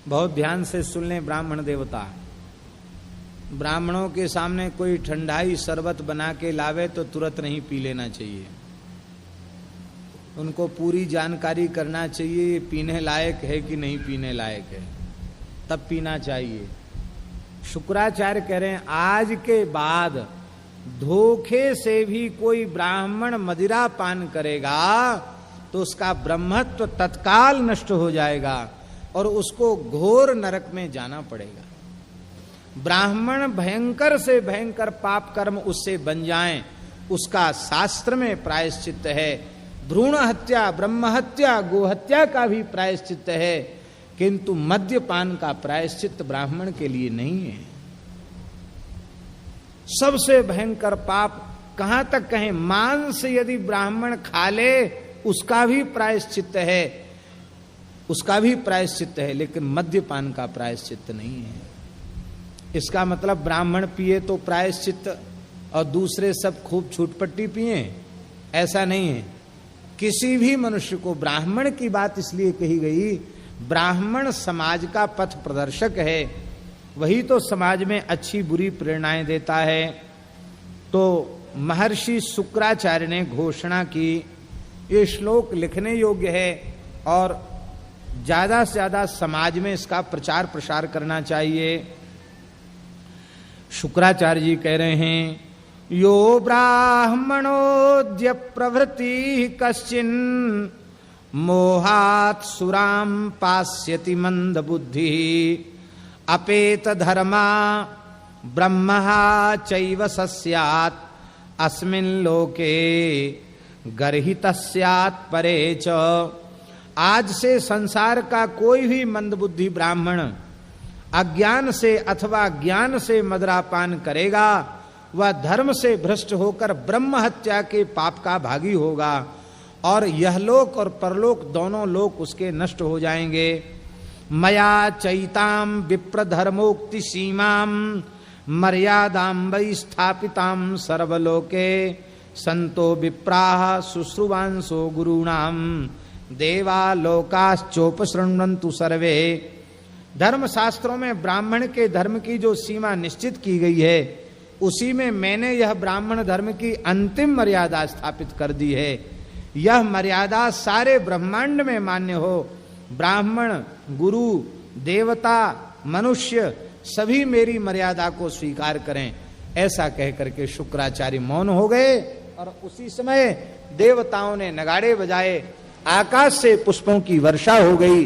बहुत ध्यान से सुन लें ब्राह्मण देवता, ब्राह्मणों के सामने कोई ठंडाई शरबत बना के लावे तो तुरंत नहीं पी लेना चाहिए। उनको पूरी जानकारी करना चाहिए, ये पीने लायक है कि नहीं पीने लायक है, तब पीना चाहिए। शुक्राचार्य कह रहे हैं आज के बाद धोखे से भी कोई ब्राह्मण मदिरा पान करेगा तो उसका ब्रह्मत्व तत्काल नष्ट हो जाएगा और उसको घोर नरक में जाना पड़ेगा। ब्राह्मण भयंकर से भयंकर पाप कर्म उससे बन जाएं, उसका शास्त्र में प्रायश्चित है। भ्रूण हत्या, ब्रह्म हत्या, गोहत्या का भी प्रायश्चित है, किंतु मद्यपान का प्रायश्चित ब्राह्मण के लिए नहीं है। सबसे भयंकर पाप कहां तक कहें, मांस यदि ब्राह्मण खा ले उसका भी प्रायश्चित है, उसका भी प्रायश्चित है, लेकिन मद्यपान का प्रायश्चित नहीं है। इसका मतलब ब्राह्मण पिए तो प्रायश्चित और दूसरे सब खूब छूटपट्टी पिए, ऐसा नहीं है। किसी भी मनुष्य को, ब्राह्मण की बात इसलिए कही गई, ब्राह्मण समाज का पथ प्रदर्शक है, वही तो समाज में अच्छी बुरी प्रेरणाएं देता है। तो महर्षि शुक्राचार्य ने घोषणा की, ये श्लोक लिखने योग्य है और ज्यादा से ज्यादा समाज में इसका प्रचार प्रसार करना चाहिए। शुक्राचार्य जी कह रहे हैं, यो ब्राह्मणोद्य प्रभृति कश्चिन मोहात् सुराम पास्यति मंद बुद्धि अपेत धर्मा ब्रह्महा चैव सस्यात् अस्मिन् लोके गर्हितस्यात् परे च। आज से संसार का कोई भी मंदबुद्धि ब्राह्मण अज्ञान से अथवा ज्ञान से मदिरापान करेगा, वह धर्म से भ्रष्ट होकर ब्रह्म हत्या के पाप का भागी होगा और यह लोक और परलोक दोनों लोक उसके नष्ट हो जाएंगे। मया चैताम विप्र धर्मोक्ति सीमाम मर्यादाम वै स्थापिताम सर्वलोके संतो विप्राः शुश्रुवांसो गुरूणाम देवा लोकाश्चोपशृण्वन्तु सर्वे। धर्म शास्त्रों में ब्राह्मण के धर्म की जो सीमा निश्चित की गई है, उसी में मैंने यह ब्राह्मण धर्म की अंतिम मर्यादा स्थापित कर दी है। यह मर्यादा सारे ब्रह्मांड में मान्य हो, ब्राह्मण, गुरु, देवता, मनुष्य सभी मेरी मर्यादा को स्वीकार करें। ऐसा कह करके शुक्राचार्य मौन हो गए और उसी समय देवताओं ने नगाड़े बजाए, आकाश से पुष्पों की वर्षा हो गई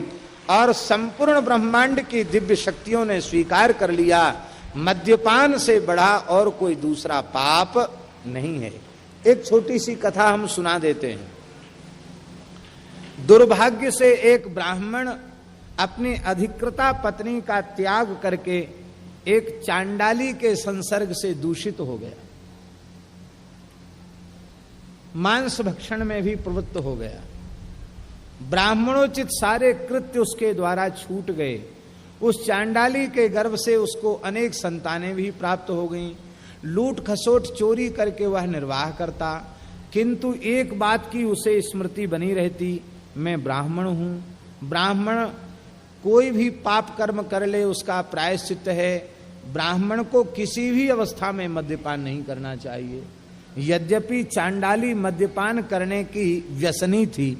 और संपूर्ण ब्रह्मांड की दिव्य शक्तियों ने स्वीकार कर लिया, मद्यपान से बढ़ा और कोई दूसरा पाप नहीं है। एक छोटी सी कथा हम सुना देते हैं। दुर्भाग्य से एक ब्राह्मण अपनी अधिकृता पत्नी का त्याग करके एक चांडाली के संसर्ग से दूषित हो गया, मांस भक्षण में भी प्रवृत्त हो गया। ब्राह्मणोचित सारे कृत्य उसके द्वारा छूट गए। उस चांडाली के गर्भ से उसको अनेक संतानें भी प्राप्त हो गईं। लूट खसोट चोरी करके वह निर्वाह करता, किंतु एक बात की उसे स्मृति बनी रहती, मैं ब्राह्मण हूं। ब्राह्मण कोई भी पाप कर्म कर ले उसका प्रायश्चित है। ब्राह्मण को किसी भी अवस्था में मद्यपान नहीं करना चाहिए। यद्यपि चांडाली मद्यपान करने की व्यसनी थी,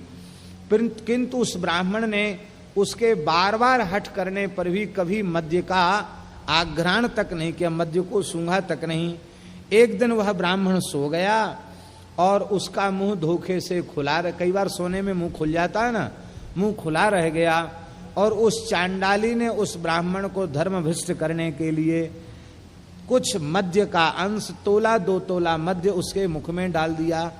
किंतु उस ब्राह्मण ने उसके बार बार हठ करने पर भी कभी मद्य का आघ्राण तक नहीं किया, मद्य को सूंघा तक नहीं। एक दिन वह ब्राह्मण सो गया और उसका मुंह धोखे से खुला, कई बार सोने में मुंह खुल जाता है ना, मुंह खुला रह गया और उस चांडाली ने उस ब्राह्मण को धर्म भ्रष्ट करने के लिए कुछ मद्य का अंश, तोला 2 तोला मद्य उसके मुख में डाल दिया।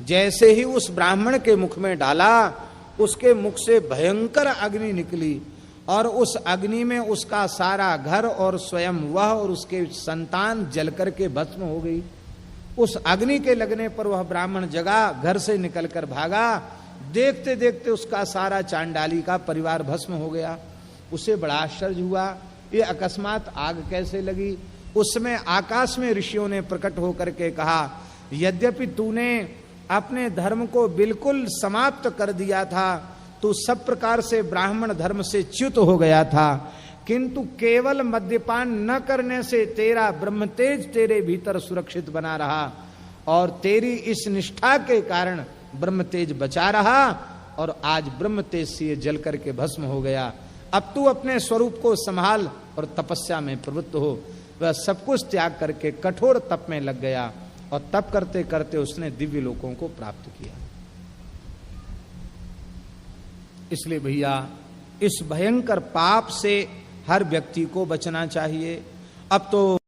जैसे ही उस ब्राह्मण के मुख में डाला, उसके मुख से भयंकर अग्नि निकली और उस अग्नि में उसका सारा घर और स्वयं वह और उसके संतान जल करके भस्म हो गई। उस अग्नि के लगने पर वह ब्राह्मण जगा, घर से निकलकर भागा। देखते देखते उसका सारा चांडाली का परिवार भस्म हो गया। उसे बड़ा आश्चर्य हुआ, ये अकस्मात आग कैसे लगी। उसमें आकाश में ऋषियों ने प्रकट होकर के कहा, यद्यपि तूने अपने धर्म को बिल्कुल समाप्त कर दिया था, तू सब प्रकार से ब्राह्मण धर्म से च्युत हो गया था, किंतु केवल मद्यपान न करने से तेरा ब्रह्म तेज तेरे भीतर सुरक्षित बना रहा और तेरी इस निष्ठा के कारण ब्रह्म तेज बचा रहा और आज ब्रह्म तेज से ये जल करके भस्म हो गया। अब तू अपने स्वरूप को संभाल और तपस्या में प्रवृत्त हो। वह सब कुछ त्याग करके कठोर तप में लग गया और तप करते करते उसने दिव्य लोकों को प्राप्त किया। इसलिए भैया इस भयंकर पाप से हर व्यक्ति को बचना चाहिए। अब तो